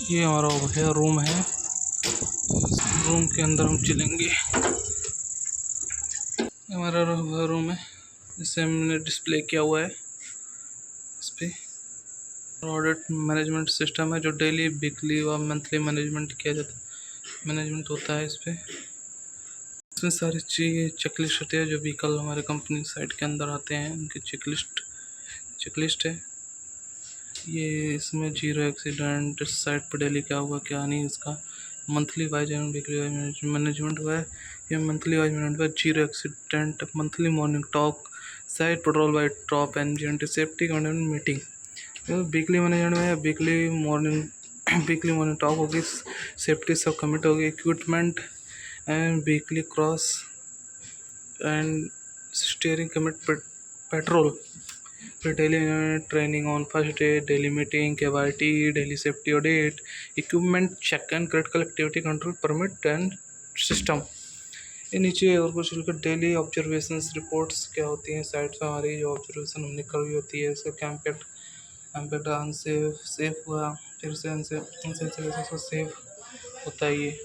ये हमारा भैया रूम है। रूम के अंदर हम चलेंगे। हमारा रूम है, जिसे हमने डिस्प्ले किया हुआ है। इस पे ऑडिट मैनेजमेंट सिस्टम है, जो डेली वीकली और मंथली मैनेजमेंट किया जाता है, मैनेजमेंट होता है इस पे। इसमें सारी चीज़ें चेकलिस्ट होती है, जो व्हीकल हमारे कंपनी साइट के अंदर आते हैं उनकी चेकलिस्ट है ये। इसमें जीरो एक्सीडेंट, साइट पर डेली क्या हुआ क्या नहीं, इसका monthly wise and weekly wise management हुआ है। ये मंथली वाइज मैनेजमेंट हुआ, zero accident, monthly morning talk, site patrol by top and safety content meeting. Weekly management में वीकली मॉर्निंग टॉक होगी, सेफ्टी सब कमिट होगी, equipment and weekly cross and steering commit patrol. फिर daily training on first day, daily meeting, KYT, daily safety audit, equipment check and critical activity control permit and system. ये नीचे और कुछ daily observations reports क्या होती हैं site पर हमारी, जो ऑब्जर्वेशन हमने करी होती है उसका क्या इम्पैक्ट अनसेफ हुआ, फिर से अनसेफ सेफ होता है। ये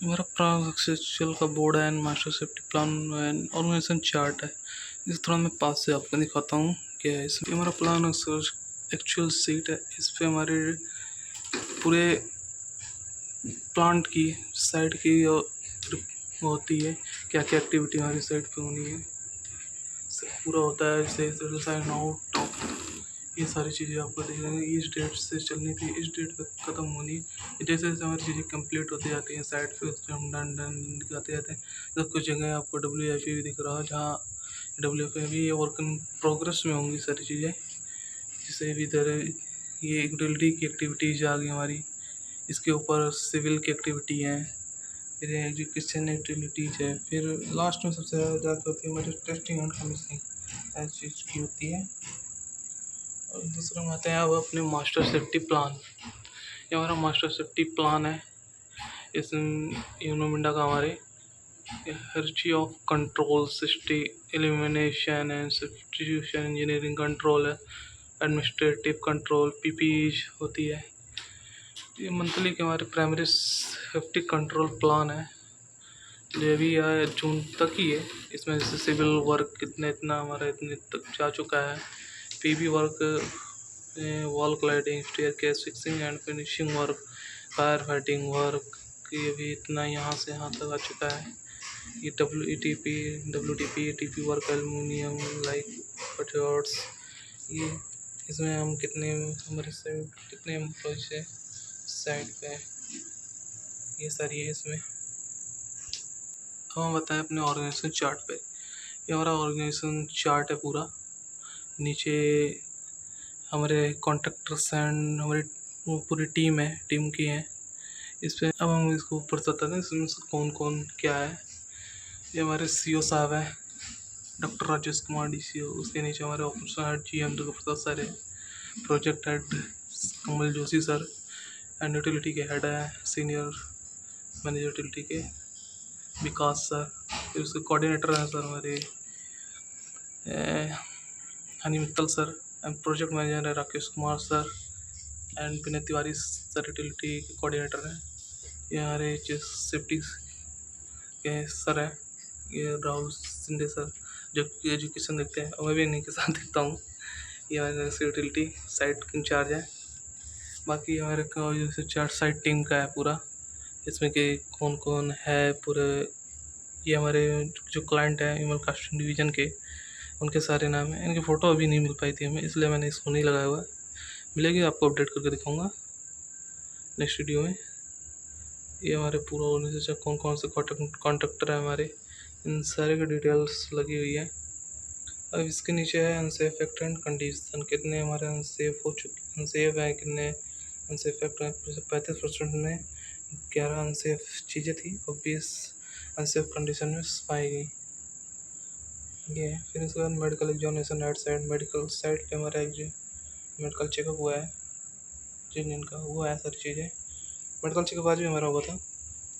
हमारा प्रोसेसुअल का बोर्ड है and master safety plan and organisation chart है। इस तरह मैं पास से आपको दिखाता हूँ क्या है इसमें। हमारा प्लान एक्चुअल सीट है। इस पे हमारे पूरे प्लांट की साइट की होती है, क्या क्या एक्टिविटी हमारी साइट पे होनी है, सब पूरा होता है। जैसे साइन आउट टॉप, ये सारी चीज़ें आपको देखेंगे। इस डेट से चलनी थी, इस डेट पे ख़त्म होनी है। जैसे जैसे हमारी चीज़ें कंप्लीट होती जाती हैं साइट पे, उससे हम डन दिखाते जाते हैं। तो कुछ जगह आपको WFP भी दिख रहा है, जहाँ WFP भी ये वर्क इन प्रोग्रेस में होंगी सारी चीज़ें। जैसे भी इधर ये यूटिलिटी की एक्टिविटीज़ आ गई हमारी, इसके ऊपर सिविल की एक्टिविटी है, फिर एजुकेशन एक्टिविटीज़ है, फिर लास्ट में सबसे ज़्यादा होती है हमारी टेस्टिंग एंड कमीशनिंग, ऐसी चीज़ की होती है। और दूसरा में आते हैं अब अपने मास्टर सेफ्टी प्लान। ये हमारा मास्टर सेफ्टी प्लान है। इस यूनोमिंडा का हमारे हायरार्की ऑफ कंट्रोल, सिस्टी elimination and substitution, engineering control है, एडमिनिस्ट्रेटिव कंट्रोल, PPE होती है। ये मंथली के हमारे प्राइमरी सेफ्टी कंट्रोल प्लान है, जो अभी आया जून तक ही है। इसमें जैसे सिविल वर्क इतना हमारा इतने तक जा चुका है, PB work, wall cladding, staircase fixing and finishing work, fire fighting work, ये भी इतना यहाँ से यहाँ तक आ चुका है। ये WTP TP work, aluminium like पटर्स, ये इसमें हम कितने हमारे साइड कितने एम्प्लॉयज है साइड पे, ये सारी है इसमें। अब हम बताएं अपने ऑर्गेनाइजेशन चार्ट पे। ये हमारा ऑर्गेनाइजेशन चार्ट है पूरा। नीचे हमारे कॉन्ट्रैक्टर्स एंड हमारी पूरी टीम है, टीम की है इस पर। अब हम इसको ऊपर से बताते हैं इसमें कौन कौन क्या है। ये हमारे CO साहब हैं, डॉक्टर राजेश कुमार DCO। उसके नीचे हमारे operation head GM Durga Prasad sir है, project head Kamal Joshi sir, and utility के हेड है सीनियर मैनेजर यूटिलिटी के विकास सर। फिर उसके कोऑर्डिनेटर हैं सर हमारे Honey Mittal sir, and project manager है Rakesh Kumar sir, and Vinay Tiwari sir utility के कोऑर्डिनेटर हैं। ये हमारे सेफ्टी के सर हैं, ये राहुल सिंधे सर जो एजुकेशन देखते हैं, और मैं भी इन्हीं के साथ देखता हूँ। ये हमारे यूटिलिटी साइट इंचार्ज है। बाकी हमारे जैसे चार्ट साइट टीम का है पूरा, इसमें कि कौन कौन है पूरे। ये हमारे जो क्लाइंट हैं इमल कास्टिंग डिवीज़न के, उनके सारे नाम हैं। इनकी फ़ोटो अभी नहीं मिल पाई थी हमें, इसलिए मैंने इसको नहीं लगाया हुआ है। मिलेगी आपको अपडेट करके दिखाऊंगा नेक्स्ट वीडियो में। ये हमारे पूरा ऑर्गेनाइजेशन कौन कौन से कॉन्ट्रैक्टर है हमारे, इन सारे की डिटेल्स लगी हुई है। अब इसके नीचे है अनसेफ एक्ट एंड कंडीशन, कितने हमारे अनसेफ हैं, कितने अनसेफ एक्ट हैं। 35% में 11 अनसेफ चीज़ें थी और 20 अनसेफ कंडीशन में पाई गई। ये फिर इसके बाद medical examination eight side, medical site पे हमारा मेडिकल चेकअप हुआ है जिनका हुआ है सारी चीज़ें। मेडिकल चेकअप आज भी हमारा हुआ था,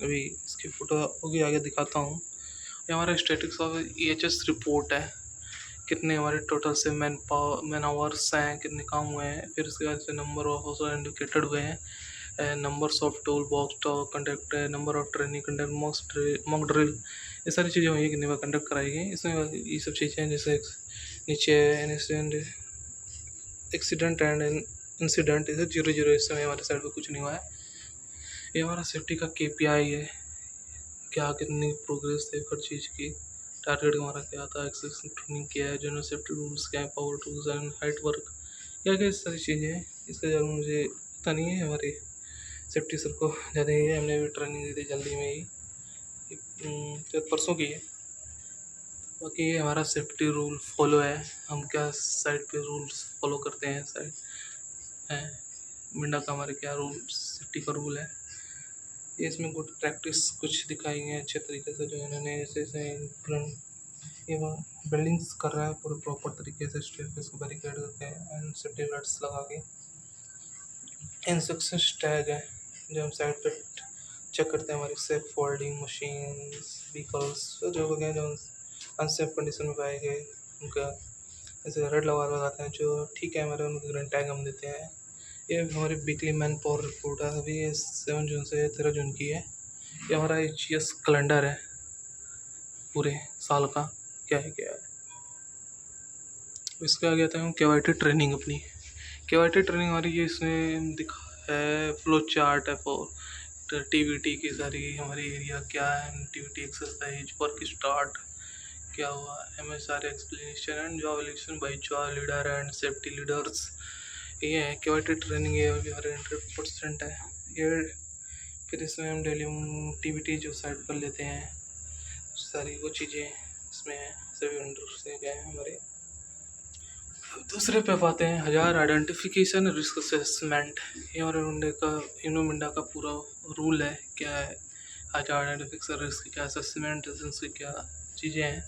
अभी इसकी फ़ोटो होगी आगे दिखाता हूँ। ये हमारा स्टैटिक्स ऑफ EHS रिपोर्ट है, कितने हमारे टोटल से मैन आवर्स हैं, कितने काम हुए हैं। फिर उसके बाद से नंबर ऑफ इंडिकेटेड हुए हैं, numbers of tool box conduct, number of training conduct, mock drill, ये सारी चीज़ें हुई कि नहीं कंडक्ट कराई गई। इसमें ये सब चीज़ें जैसे नीचे एक्सीडेंट एंड इंसिडेंट, इसे 0-0 इस समय हमारे साइड पे कुछ नहीं हुआ है। ये हमारा सेफ्टी का KPI है, क्या कितनी प्रोग्रेस है हर चीज़ की, टारगेट हमारा क्या था, एक्सेस ट्रेनिंग क्या है, जनरल सेफ्टी रूल्स क्या है, power tools and height work, क्या क्या सारी चीज़ें हैं। इसका ज़रूर मुझे पता नहीं है, हमारे सेफ्टी सर को ज़्यादा ही है, हमने भी ट्रेनिंग दी थी जल्दी में ही, तो परसों की है। बाकी ये हमारा सेफ्टी रूल फॉलो है, हम क्या साइड पे रूल्स फॉलो करते हैं, साइड है मिंडा का हमारे क्या रूल सेफ्टी का रूल है। ये इसमें गुड प्रैक्टिस कुछ दिखाई है अच्छे तरीके से, जो इन्होंने जैसे ये बिल्डिंग्स कर रहा है पूरे प्रॉपर तरीके से, स्टेयरकेस को बैरिकेड करके एंड सेफ्टी लाइट्स लगा के। इंस्ट्रक्शन टैग है जो हम साइड पे चेक करते हैं, हमारी सेफ फोल्डिंग मशीन व्हीकल्स जो वगैरह जो अनसेफ कंडीशन में पाए गए उनका ऐसे रेड लगाते हैं, जो ठीक है हमारे उनके ग्रीन टैग हम देते हैं। ये हमारी वीकली मैन पावर रिपोर्ट है, अभी 7 जून से 13 जून की है। ये हमारा HGS कैलेंडर है पूरे साल का, क्या है इसके आगे आता है KYT ट्रेनिंग। अपनी KYT ट्रेनिंग हमारी ये इसमें दिखा है, फ्लो चार्ट है फॉर TVT की सारी हमारी एरिया क्या है, TVT एक्सरसाइज वर्क स्टार्ट क्या हुआ, MSR explanation and job election by job leader and safety leaders. ये है KYT ट्रेनिंग, ये अभी हमारे 100% है ये। फिर इसमें हम डेली TVT जो साइड पर लेते हैं, सारी वो चीज़ें इसमें सभी अंडर से गए हैं हमारे। दूसरे पे आते हैं हजार आइडेंटिफिकेशन रिस्क असेसमेंट। ये हमारे मिंडा का पूरा रूल है, क्या है हजार आइडेंटिफिकेशन रिस्क, क्या असेसमेंट की क्या चीज़ें हैं,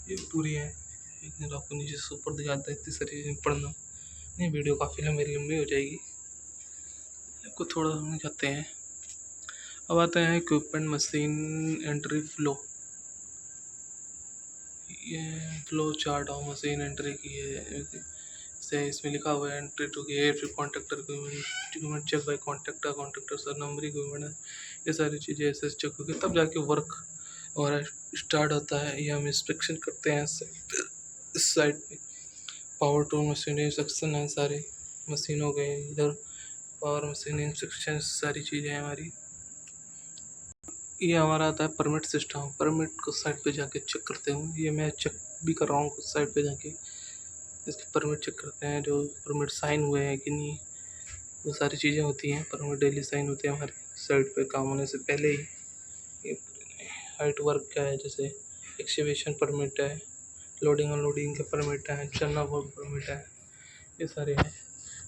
ये पूरी है। आपको नीचे से ऊपर दिखाता है, इतनी सारी चीज़ें पढ़ना नहीं, वीडियो काफ़ी लंबी हो जाएगी, को थोड़ा दिखाते हैं। अब आते हैं इक्विपमेंट मशीन एंट्री फ्लो। ये flow chart of machine entry की है, से इसमें लिखा हुआ है entry to gate contractor equipment check by contractor sir number equipment, ये सारी चीज़ें ऐसे चेक होगी तब जाके वर्क और स्टार्ट होता है। ये हम इंस्पेक्शन करते हैं इस साइड पे। पावर टूल मशीन सेक्शन है, सारे मशीन हो गए, इधर पावर मशीन इंस्पेक्शन सारी चीज़ें हैं हमारी। ये हमारा आता है परमिट सिस्टम, परमिट को साइड पे जाके चेक करते हूँ, ये मैं चेक भी कर रहा हूँ कुछ साइड पे जाके, इसके परमिट चेक करते हैं, जो परमिट साइन हुए हैं कि नहीं, वो सारी चीज़ें होती हैं। परमिट डेली साइन होते हैं हमारे साइड पे काम होने से पहले ही। ये हाइट वर्क का है, जैसे एक्सकेवेशन परमिट है, लोडिंग अनलोडिंग के परमिट है, चलना वर्क परमिट है, ये सारे हैं।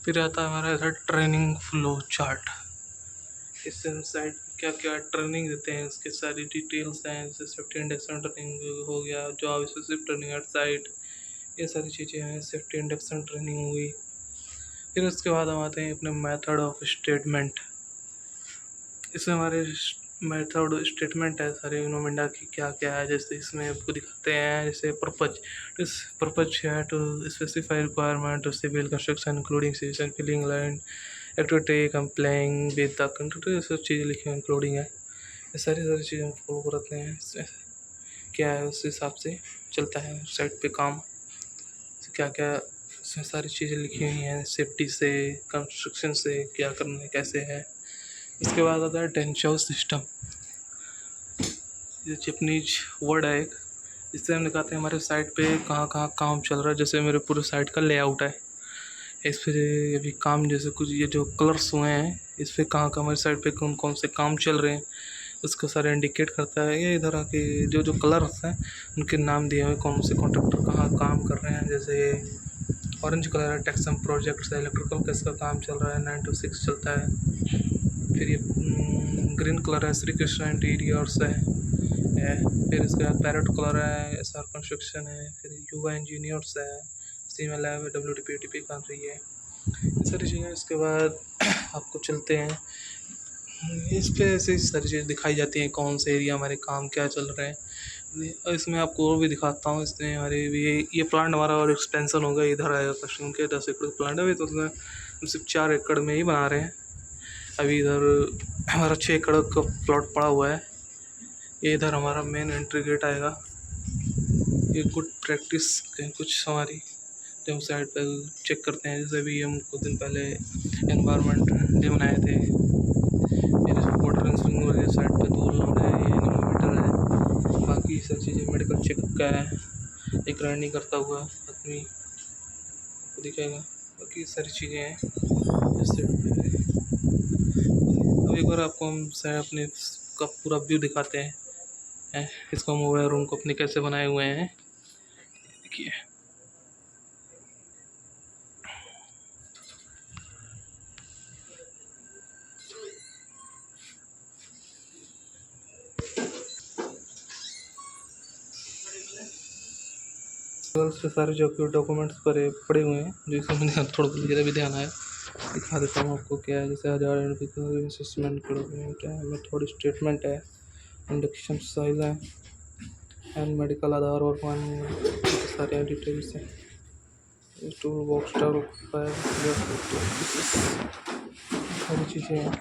फिर आता है हमारा ऐसा ट्रेनिंग फ्लो चार्ट, इससे हम साइड क्या क्या ट्रेनिंग देते हैं इसके सारी डिटेल्स हैं, जैसे सेफ्टी इंडक्शन ट्रेनिंग हो गया, job specific training at site, ये सारी चीज़ें हैं, सेफ्टी इंडक्शन ट्रेनिंग हुई। फिर उसके बाद हम आते हैं अपने मेथड ऑफ स्टेटमेंट। इसमें हमारे मेथड स्टेटमेंट है सारे मिंडा की क्या क्या है, जैसे इसमें आपको दिखाते हैं, जैसे पर्पज है to specify requirement of civil construction including season filling line activity complying with the control, ये सब चीज़ें लिखी हुई इंक्लूडिंग है। ये सारी चीज़ें हम फॉलो करते हैं, क्या है उस हिसाब से चलता है साइट पे काम, क्या क्या इसमें सारी चीज़ें लिखी हुई हैं, सेफ्टी से कंस्ट्रक्शन से क्या करना है कैसे है। इसके बाद आता है टेंचाउ सिस्टम, ये जैपनीज वर्ड है एक, इससे हम दिखाते हैं हमारे साइट पे कहाँ कहाँ काम चल रहा है। जैसे मेरे पूरे साइट का लेआउट है, इस पर अभी काम जैसे कुछ ये जो कलर्स हुए हैं इस पर कहाँ कहाँ हमारे साइट पे कौन कौन से काम चल रहे हैं उसको सारे इंडिकेट करता है। ये इधर आके जो कलर्स हैं उनके नाम दिए हुए, कौन से कॉन्ट्रैक्टर कहाँ काम कर रहे हैं। जैसे ऑरेंज कलर है टेक्सम प्रोजेक्ट्स है, इलेक्ट्रिकल का इसका काम चल रहा है 9 to 6 चलता है। फिर ये ग्रीन कलर है श्री कृष्ण इंटीरियर्स है। फिर इसके बाद पैरेट कलर है SR कंस्ट्रक्शन है। फिर युवा इंजीनियर्स है, सीमा लैब WTP कर रही है, ये सारी चीज़ें। इसके बाद आपको चलते हैं इस पे ऐसे सारी चीज़ें दिखाई जाती हैं, कौन से एरिया हमारे काम क्या चल रहे हैं। और इसमें आपको और भी दिखाता हूँ, इसमें हमारे भी ये प्लांट हमारा और एक्सपेंसन होगा, इधर आएगा कस्टम के 10 एकड़ प्लांट है, तो उसमें हम सिर्फ 4 एकड़ में ही बना रहे हैं। अभी इधर हमारा 6 एकड़ का प्लॉट पड़ा हुआ है। ये इधर हमारा मेन एंट्री गेट आएगा। ये गुड प्रैक्टिस है कुछ हमारी, जो हम साइड पर चेक करते हैं। जैसे अभी हम कुछ दिन पहले एनवायरनमेंट डे मनाए थे, ये वाटर कंजर्वेशन वाली साइड पे 2 लोड है, ये एनिमोमीटर है, बाकी सब चीज़ें मेडिकल चेक का है। एक रनिंग करता हुआ आदमी को दिखेगा, बाकी सारी चीज़ें हैं इस साइड पे। अब एक बार आपको हम साइड अपने का पूरा व्यू दिखाते हैं। इसको मोबाइल रूम को अपने कैसे बनाए हुए हैं देखिए। से सारे जो डॉक्यूमेंट्स पड़े हुए हैं, जो इसमें मुझे थोड़ा बहुत भी ध्यान आया, दिखा देता हूँ आपको क्या है। जैसे आधार असेसमेंट का डॉक्यूमेंट है, मेथड स्टेटमेंट है, इंडक्शन साइज है, एंड मेडिकल आधार और सारे डिटेल्स हैं। टूल बॉक्स सारी चीज़ें हैं।